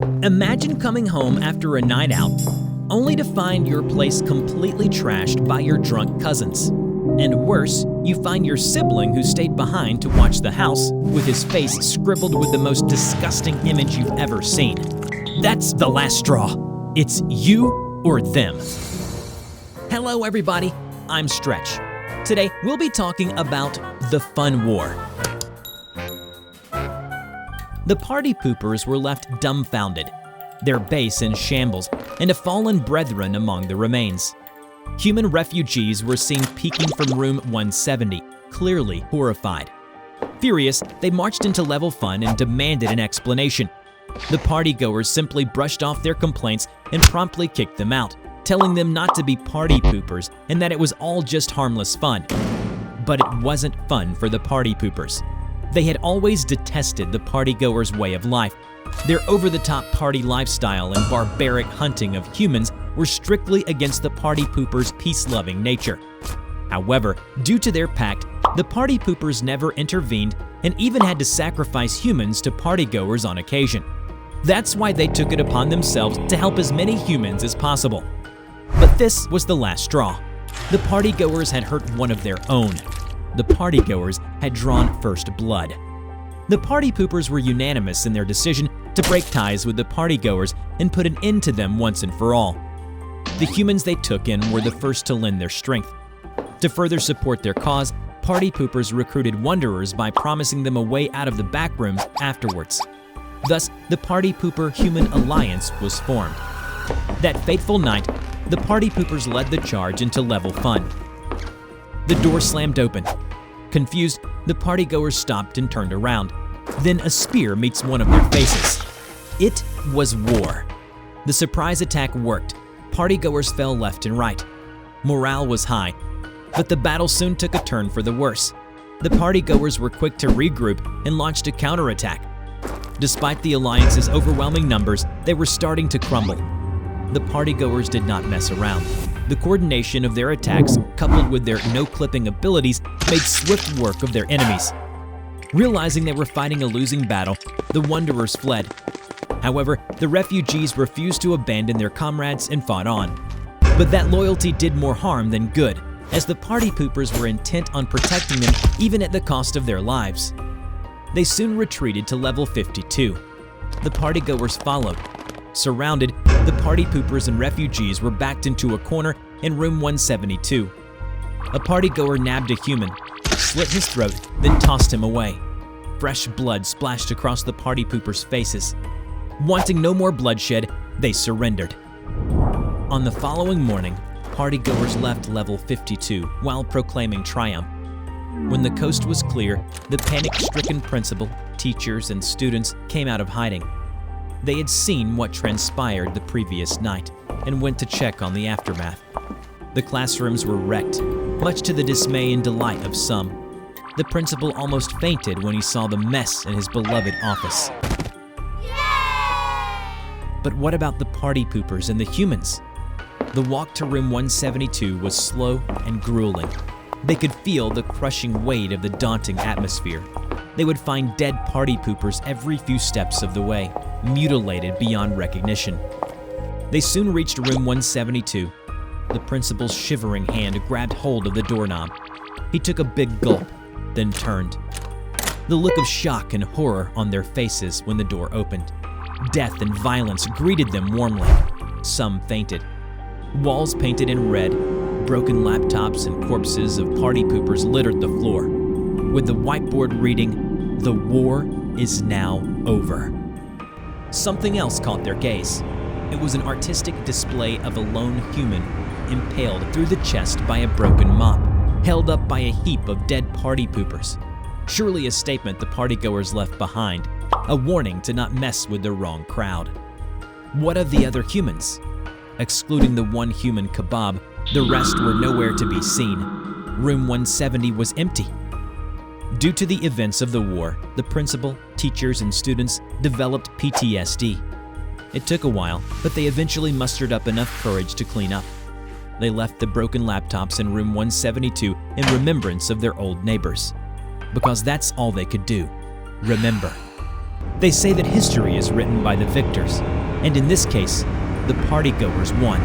Imagine coming home after a night out, only to find your place completely trashed by your drunk cousins. And worse, you find your sibling who stayed behind to watch the house with his face scribbled with the most disgusting image you've ever seen. That's the last straw. It's you or them. Hello everybody, I'm Stretch. Today we'll be talking about the fun war. The Partypoopers were left dumbfounded, their base in shambles, and a fallen brethren among the remains. Human refugees were seen peeking from room 170, clearly horrified. Furious, they marched into level fun and demanded an explanation. The partygoers simply brushed off their complaints and promptly kicked them out, telling them not to be party poopers and that it was all just harmless fun. But it wasn't fun for the Partypoopers. They had always detested the partygoers' way of life. Their over-the-top party lifestyle and barbaric hunting of humans were strictly against the Partypoopers' peace-loving nature. However, due to their pact, the Partypoopers never intervened and even had to sacrifice humans to partygoers on occasion. That's why they took it upon themselves to help as many humans as possible. But this was the last straw. The partygoers had hurt one of their own. The partygoers had drawn first blood. The Partypoopers were unanimous in their decision to break ties with the partygoers and put an end to them once and for all. The humans they took in were the first to lend their strength. To further support their cause, Partypoopers recruited wanderers by promising them a way out of the backrooms afterwards. Thus, the Partypooper Human Alliance was formed. That fateful night, the Partypoopers led the charge into level fun. The door slammed open. Confused, the partygoers stopped and turned around. Then a spear meets one of their faces. It was war. The surprise attack worked. Partygoers fell left and right. Morale was high, but the battle soon took a turn for the worse. The partygoers were quick to regroup and launched a counterattack. Despite the Alliance's overwhelming numbers, they were starting to crumble. The partygoers did not mess around. The coordination of their attacks, coupled with their no-clipping abilities, made swift work of their enemies. Realizing they were fighting a losing battle, the Wanderers fled. However, the refugees refused to abandon their comrades and fought on. But that loyalty did more harm than good, as the Partypoopers were intent on protecting them even at the cost of their lives. They soon retreated to level 52. The partygoers followed. Surrounded, the Partypoopers and refugees were backed into a corner in room 172. A partygoer nabbed a human, slit his throat, then tossed him away. Fresh blood splashed across the Partypoopers' faces. Wanting no more bloodshed, they surrendered. On the following morning, partygoers left level 52 while proclaiming triumph. When the coast was clear, the panic-stricken principal, teachers, and students came out of hiding. They had seen what transpired the previous night and went to check on the aftermath. The classrooms were wrecked, much to the dismay and delight of some. The principal almost fainted when he saw the mess in his beloved office. But what about the Partypoopers and the humans? The walk to room 172 was slow and grueling. They could feel the crushing weight of the daunting atmosphere. They would find dead Partypoopers every few steps of the way, mutilated beyond recognition. They soon reached room 172. The principal's shivering hand grabbed hold of the doorknob. He took a big gulp, then turned. The look of shock and horror on their faces when the door opened. Death and violence greeted them warmly. Some fainted. Walls painted in red, broken laptops and corpses of Partypoopers littered the floor, with the whiteboard reading, "The war is now over." Something else caught their gaze. It was an artistic display of a lone human impaled through the chest by a broken mop, held up by a heap of dead Partypoopers. Surely a statement the partygoers left behind, a warning to not mess with the wrong crowd. What of the other humans? Excluding the one human kebab, the rest were nowhere to be seen. Room 170 was empty. Due to the events of the war, the principal, teachers, and students developed PTSD. It took a while, but they eventually mustered up enough courage to clean up. They left the broken laptops in room 172 in remembrance of their old neighbors. Because that's all they could do. Remember. They say that history is written by the victors, and in this case, the partygoers won.